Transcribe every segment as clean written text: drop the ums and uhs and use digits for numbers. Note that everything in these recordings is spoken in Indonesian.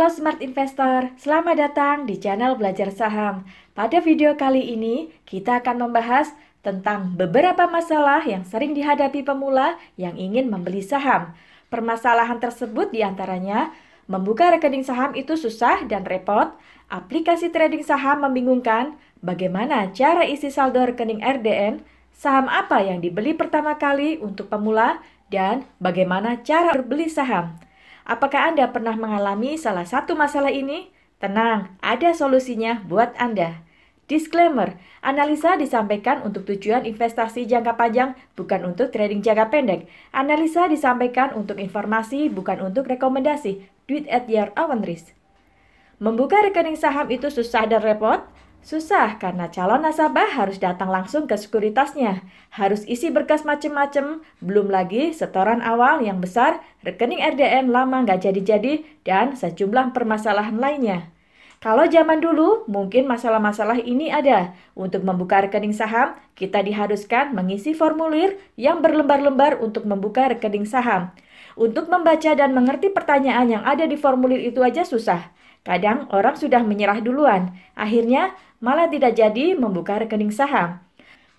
Halo Smart Investor, selamat datang di channel Belajar Saham. Pada video kali ini, kita akan membahas tentang beberapa masalah yang sering dihadapi pemula yang ingin membeli saham. Permasalahan tersebut diantaranya, membuka rekening saham itu susah dan repot, aplikasi trading saham membingungkan, bagaimana cara isi saldo rekening RDN, saham apa yang dibeli pertama kali untuk pemula, dan bagaimana cara berbeli saham. Apakah Anda pernah mengalami salah satu masalah ini? Tenang, ada solusinya buat Anda. Disclaimer, analisa disampaikan untuk tujuan investasi jangka panjang, bukan untuk trading jangka pendek. Analisa disampaikan untuk informasi, bukan untuk rekomendasi. Do it at your own risk. Membuka rekening saham itu susah dan repot? Susah karena calon nasabah harus datang langsung ke sekuritasnya, harus isi berkas macem-macem, belum lagi setoran awal yang besar, rekening RDN lama nggak jadi-jadi, dan sejumlah permasalahan lainnya. Kalau zaman dulu, mungkin masalah-masalah ini ada. Untuk membuka rekening saham, kita diharuskan mengisi formulir yang berlembar-lembar untuk membuka rekening saham. Untuk membaca dan mengerti pertanyaan yang ada di formulir itu aja susah. Kadang orang sudah menyerah duluan, akhirnya malah tidak jadi membuka rekening saham.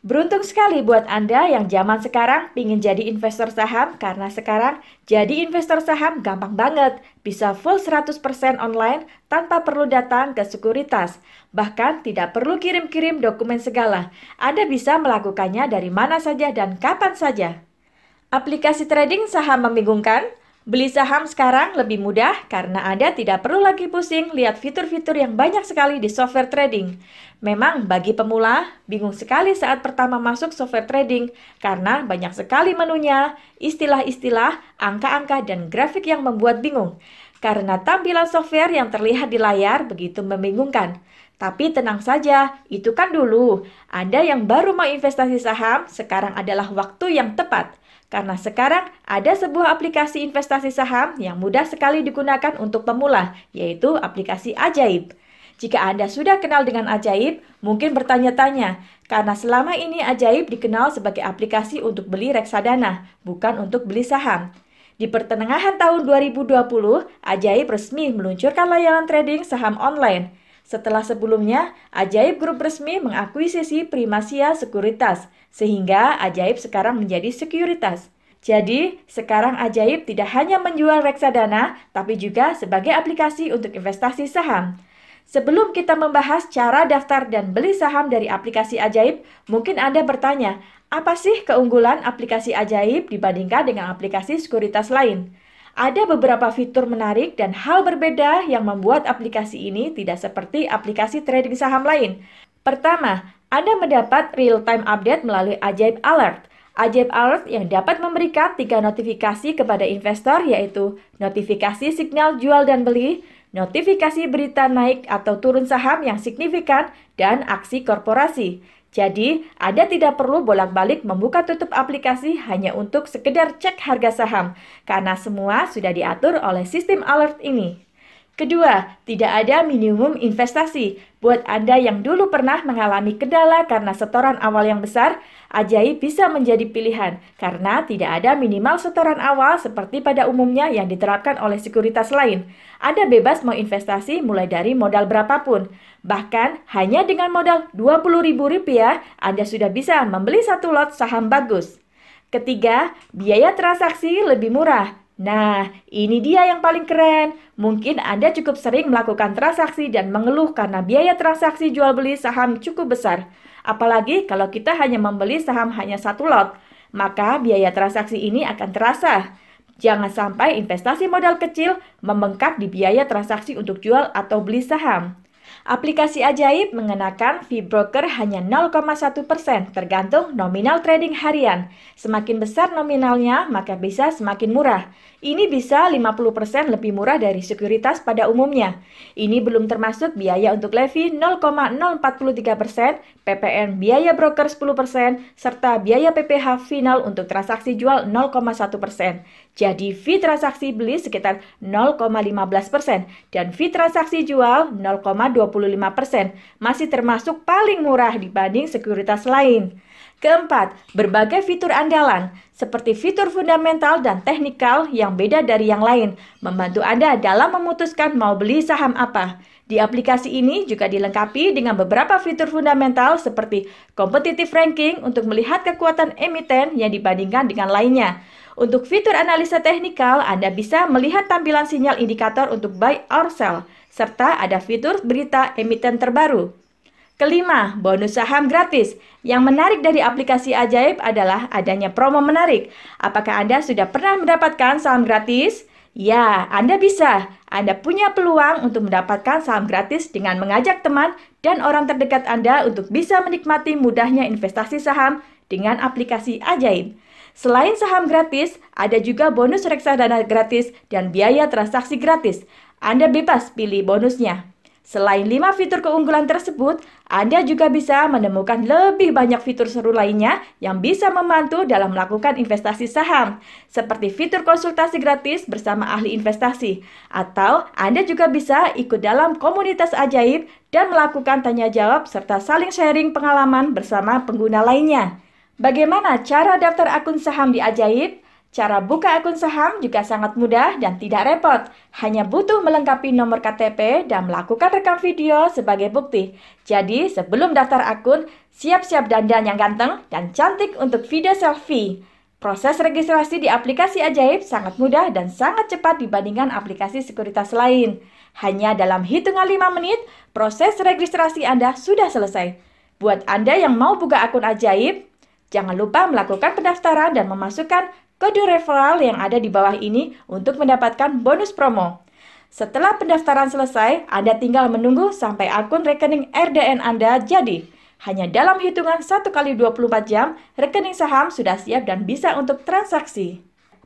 Beruntung sekali buat Anda yang zaman sekarang ingin jadi investor saham karena sekarang jadi investor saham gampang banget, bisa full 100% online tanpa perlu datang ke sekuritas. Bahkan tidak perlu kirim-kirim dokumen segala, Anda bisa melakukannya dari mana saja dan kapan saja. Aplikasi trading saham membingungkan? Beli saham sekarang lebih mudah karena Anda tidak perlu lagi pusing lihat fitur-fitur yang banyak sekali di software trading. Memang bagi pemula, bingung sekali saat pertama masuk software trading karena banyak sekali menunya, istilah-istilah, angka-angka, dan grafik yang membuat bingung. Karena tampilan software yang terlihat di layar begitu membingungkan. Tapi tenang saja, itu kan dulu. Anda yang baru mau investasi saham, sekarang adalah waktu yang tepat. Karena sekarang ada sebuah aplikasi investasi saham yang mudah sekali digunakan untuk pemula, yaitu aplikasi Ajaib. Jika Anda sudah kenal dengan Ajaib, mungkin bertanya-tanya, karena selama ini Ajaib dikenal sebagai aplikasi untuk beli reksadana, bukan untuk beli saham. Di pertengahan tahun 2020, Ajaib resmi meluncurkan layanan trading saham online. Setelah sebelumnya, Ajaib Group resmi mengakuisisi Primasia Sekuritas, sehingga Ajaib sekarang menjadi sekuritas. Jadi, sekarang Ajaib tidak hanya menjual reksadana, tapi juga sebagai aplikasi untuk investasi saham. Sebelum kita membahas cara daftar dan beli saham dari aplikasi Ajaib, mungkin Anda bertanya, apa sih keunggulan aplikasi Ajaib dibandingkan dengan aplikasi sekuritas lain? Ada beberapa fitur menarik dan hal berbeda yang membuat aplikasi ini tidak seperti aplikasi trading saham lain. Pertama, Anda mendapat real-time update melalui Ajaib Alert. Ajaib Alert yang dapat memberikan 3 notifikasi kepada investor, yaitu notifikasi signal jual dan beli, notifikasi berita naik atau turun saham yang signifikan, dan aksi korporasi. Jadi, Anda tidak perlu bolak-balik membuka tutup aplikasi hanya untuk sekedar cek harga saham, karena semua sudah diatur oleh sistem alert ini. Kedua, tidak ada minimum investasi. Buat Anda yang dulu pernah mengalami kendala karena setoran awal yang besar, Ajaib bisa menjadi pilihan karena tidak ada minimal setoran awal seperti pada umumnya yang diterapkan oleh sekuritas lain. Anda bebas mau investasi mulai dari modal berapapun. Bahkan hanya dengan modal Rp20.000 Anda sudah bisa membeli satu lot saham bagus. Ketiga, biaya transaksi lebih murah. Nah, ini dia yang paling keren. Mungkin Anda cukup sering melakukan transaksi dan mengeluh karena biaya transaksi jual beli saham cukup besar. Apalagi kalau kita hanya membeli saham hanya satu lot, maka biaya transaksi ini akan terasa. Jangan sampai investasi modal kecil membengkak di biaya transaksi untuk jual atau beli saham. Aplikasi Ajaib mengenakan fee broker hanya 0,1% tergantung nominal trading harian. Semakin besar nominalnya, maka bisa semakin murah. Ini bisa 50% lebih murah dari sekuritas pada umumnya. Ini belum termasuk biaya untuk levy 0,043%, PPN biaya broker 10%, serta biaya PPh final untuk transaksi jual 0,1%. Jadi fee transaksi beli sekitar 0,15% dan fee transaksi jual 0,25%. Masih termasuk paling murah dibanding sekuritas lain. Keempat, berbagai fitur andalan, seperti fitur fundamental dan teknikal yang beda dari yang lain, membantu Anda dalam memutuskan mau beli saham apa. Di aplikasi ini juga dilengkapi dengan beberapa fitur fundamental seperti competitive ranking untuk melihat kekuatan emiten yang dibandingkan dengan lainnya. Untuk fitur analisa teknikal, Anda bisa melihat tampilan sinyal indikator untuk buy or sell, serta ada fitur berita emiten terbaru. Kelima, bonus saham gratis. Yang menarik dari aplikasi Ajaib adalah adanya promo menarik. Apakah Anda sudah pernah mendapatkan saham gratis? Ya, Anda bisa. Anda punya peluang untuk mendapatkan saham gratis dengan mengajak teman dan orang terdekat Anda untuk bisa menikmati mudahnya investasi saham dengan aplikasi Ajaib. Selain saham gratis, ada juga bonus reksadana gratis dan biaya transaksi gratis. Anda bebas pilih bonusnya. Selain 5 fitur keunggulan tersebut, Anda juga bisa menemukan lebih banyak fitur seru lainnya yang bisa membantu dalam melakukan investasi saham, seperti fitur konsultasi gratis bersama ahli investasi, atau Anda juga bisa ikut dalam komunitas Ajaib dan melakukan tanya jawab serta saling sharing pengalaman bersama pengguna lainnya. Bagaimana cara daftar akun saham di Ajaib? Cara buka akun saham juga sangat mudah dan tidak repot. Hanya butuh melengkapi nomor KTP dan melakukan rekam video sebagai bukti. Jadi, sebelum daftar akun, siap-siap dandan yang ganteng dan cantik untuk video selfie. Proses registrasi di aplikasi Ajaib sangat mudah dan sangat cepat dibandingkan aplikasi sekuritas lain. Hanya dalam hitungan 5 menit, proses registrasi Anda sudah selesai. Buat Anda yang mau buka akun Ajaib, jangan lupa melakukan pendaftaran dan memasukkan kode referral yang ada di bawah ini untuk mendapatkan bonus promo. Setelah pendaftaran selesai, Anda tinggal menunggu sampai akun rekening RDN Anda jadi. Hanya dalam hitungan 1x24 jam, rekening saham sudah siap dan bisa untuk transaksi.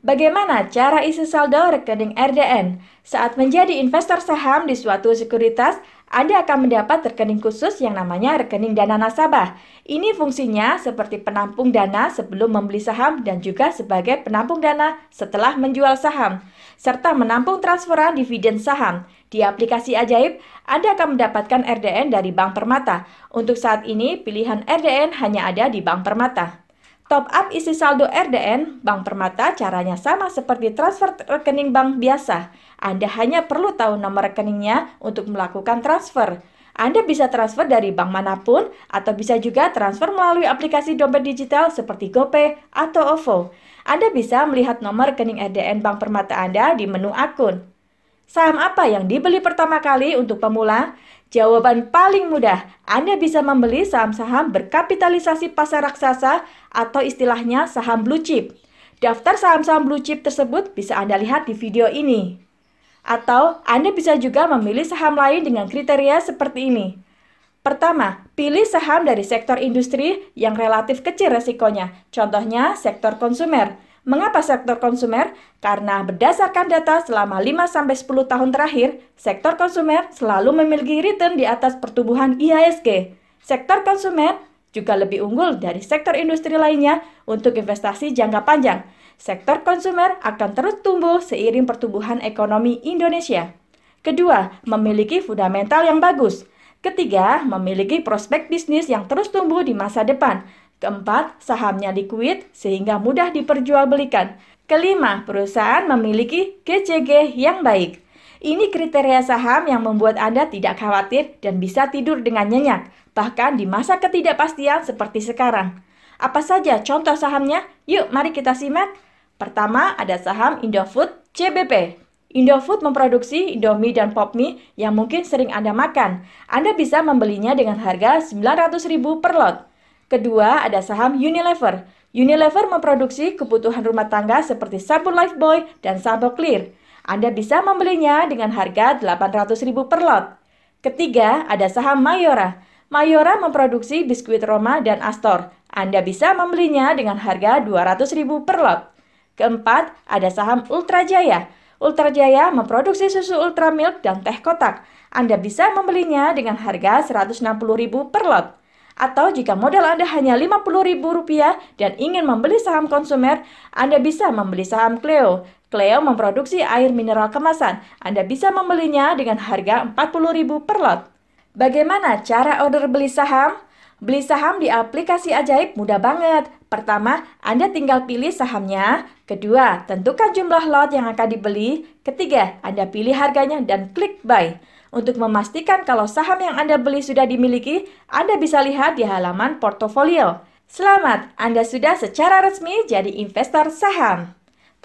Bagaimana cara isi saldo rekening RDN? Saat menjadi investor saham di suatu sekuritas, Anda akan mendapat rekening khusus yang namanya rekening dana nasabah. Ini fungsinya seperti penampung dana sebelum membeli saham dan juga sebagai penampung dana setelah menjual saham, serta menampung transferan dividen saham. Di aplikasi Ajaib, Anda akan mendapatkan RDN dari Bank Permata. Untuk saat ini, pilihan RDN hanya ada di Bank Permata. Top up isi saldo RDN Bank Permata caranya sama seperti transfer rekening bank biasa. Anda hanya perlu tahu nomor rekeningnya untuk melakukan transfer. Anda bisa transfer dari bank manapun atau bisa juga transfer melalui aplikasi dompet digital seperti GoPay atau OVO. Anda bisa melihat nomor rekening RDN Bank Permata Anda di menu akun. Saham apa yang dibeli pertama kali untuk pemula? Jawaban paling mudah, Anda bisa membeli saham-saham berkapitalisasi pasar raksasa atau istilahnya saham blue chip. Daftar saham-saham blue chip tersebut bisa Anda lihat di video ini. Atau Anda bisa juga memilih saham lain dengan kriteria seperti ini. Pertama, pilih saham dari sektor industri yang relatif kecil resikonya, contohnya sektor konsumer. Mengapa sektor konsumer? Karena berdasarkan data selama 5-10 tahun terakhir, sektor konsumer selalu memiliki return di atas pertumbuhan IHSG. Sektor konsumer juga lebih unggul dari sektor industri lainnya untuk investasi jangka panjang. Sektor konsumer akan terus tumbuh seiring pertumbuhan ekonomi Indonesia. Kedua, memiliki fundamental yang bagus. Ketiga, memiliki prospek bisnis yang terus tumbuh di masa depan. Keempat, sahamnya liquid sehingga mudah diperjualbelikan. Kelima, perusahaan memiliki KCG yang baik. Ini kriteria saham yang membuat Anda tidak khawatir dan bisa tidur dengan nyenyak, bahkan di masa ketidakpastian seperti sekarang. Apa saja contoh sahamnya? Yuk, mari kita simak. Pertama, ada saham Indofood CBP. Indofood memproduksi Indomie dan Popmie yang mungkin sering Anda makan. Anda bisa membelinya dengan harga Rp900.000 per lot. Kedua, ada saham Unilever. Unilever memproduksi kebutuhan rumah tangga seperti sabun Lifebuoy dan sampo Clear. Anda bisa membelinya dengan harga Rp800.000 per lot. Ketiga, ada saham Mayora. Mayora memproduksi biskuit Roma dan Astor. Anda bisa membelinya dengan harga Rp200.000 per lot. Keempat, ada saham Ultrajaya. Ultrajaya memproduksi susu Ultramilk dan teh kotak. Anda bisa membelinya dengan harga Rp160.000 per lot. Atau jika modal Anda hanya Rp50.000 dan ingin membeli saham konsumer, Anda bisa membeli saham Cleo. Cleo memproduksi air mineral kemasan. Anda bisa membelinya dengan harga Rp40.000 per lot. Bagaimana cara order beli saham? Beli saham di aplikasi Ajaib mudah banget. Pertama, Anda tinggal pilih sahamnya. Kedua, tentukan jumlah lot yang akan dibeli. Ketiga, Anda pilih harganya dan klik buy. Untuk memastikan kalau saham yang Anda beli sudah dimiliki, Anda bisa lihat di halaman portofolio. Selamat, Anda sudah secara resmi jadi investor saham.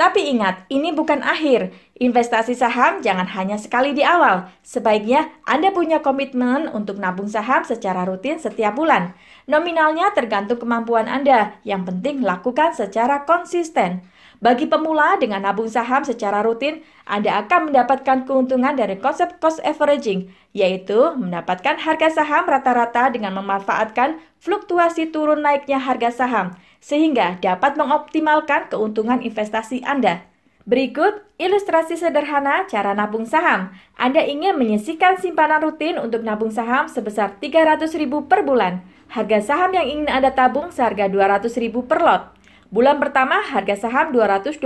Tapi ingat, ini bukan akhir. Investasi saham jangan hanya sekali di awal. Sebaiknya Anda punya komitmen untuk nabung saham secara rutin setiap bulan. Nominalnya tergantung kemampuan Anda. Yang penting lakukan secara konsisten. Bagi pemula dengan nabung saham secara rutin, Anda akan mendapatkan keuntungan dari konsep cost averaging, yaitu mendapatkan harga saham rata-rata dengan memanfaatkan fluktuasi turun naiknya harga saham, sehingga dapat mengoptimalkan keuntungan investasi Anda. Berikut ilustrasi sederhana cara nabung saham. Anda ingin menyisihkan simpanan rutin untuk nabung saham sebesar 300.000 per bulan. Harga saham yang ingin Anda tabung seharga 200.000 per lot. Bulan pertama harga saham 220.000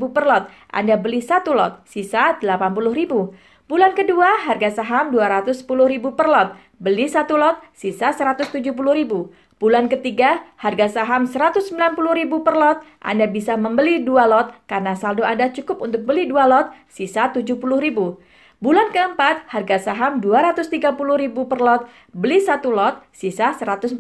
per lot. Anda beli 1 lot, sisa 80.000. Bulan kedua harga saham 210.000 per lot. Beli 1 lot, sisa 170.000. Bulan ketiga harga saham 190.000 per lot. Anda bisa membeli 2 lot karena saldo Anda cukup untuk beli 2 lot, sisa 70.000. Bulan keempat, harga saham 230.000 per lot, beli 1 lot, sisa 140.000,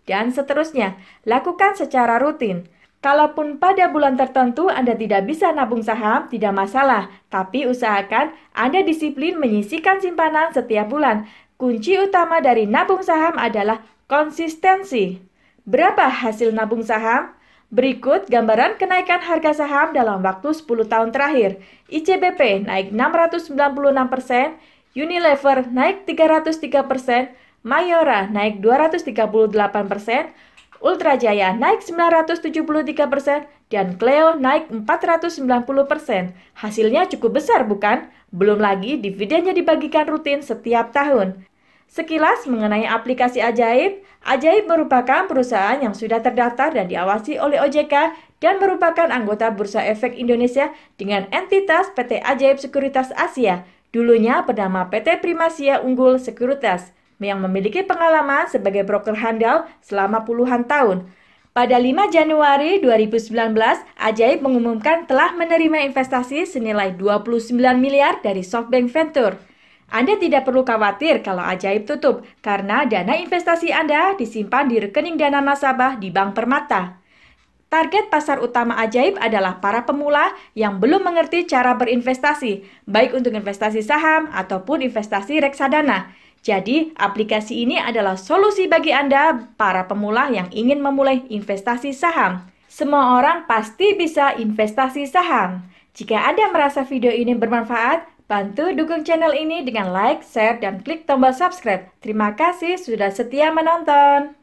dan seterusnya. Lakukan secara rutin. Kalaupun pada bulan tertentu Anda tidak bisa nabung saham, tidak masalah. Tapi usahakan Anda disiplin menyisihkan simpanan setiap bulan. Kunci utama dari nabung saham adalah konsistensi. Berapa hasil nabung saham? Berikut gambaran kenaikan harga saham dalam waktu 10 tahun terakhir. ICBP naik 696%, Unilever naik 303%, Mayora naik 238%, Ultrajaya naik 973%, dan Cleo naik 490%. Hasilnya cukup besar bukan? Belum lagi dividennya dibagikan rutin setiap tahun. Sekilas mengenai aplikasi Ajaib. Ajaib merupakan perusahaan yang sudah terdaftar dan diawasi oleh OJK dan merupakan anggota Bursa Efek Indonesia dengan entitas PT Ajaib Sekuritas Asia, dulunya bernama PT Primasia Unggul Sekuritas, yang memiliki pengalaman sebagai broker handal selama puluhan tahun. Pada 5 Januari 2019, Ajaib mengumumkan telah menerima investasi senilai 29 miliar dari SoftBank Venture. Anda tidak perlu khawatir kalau Ajaib tutup, karena dana investasi Anda disimpan di rekening dana nasabah di Bank Permata. Target pasar utama Ajaib adalah para pemula yang belum mengerti cara berinvestasi, baik untuk investasi saham ataupun investasi reksadana. Jadi, aplikasi ini adalah solusi bagi Anda, para pemula yang ingin memulai investasi saham. Semua orang pasti bisa investasi saham. Jika Anda merasa video ini bermanfaat, bantu dukung channel ini dengan like, share, dan klik tombol subscribe. Terima kasih sudah setia menonton.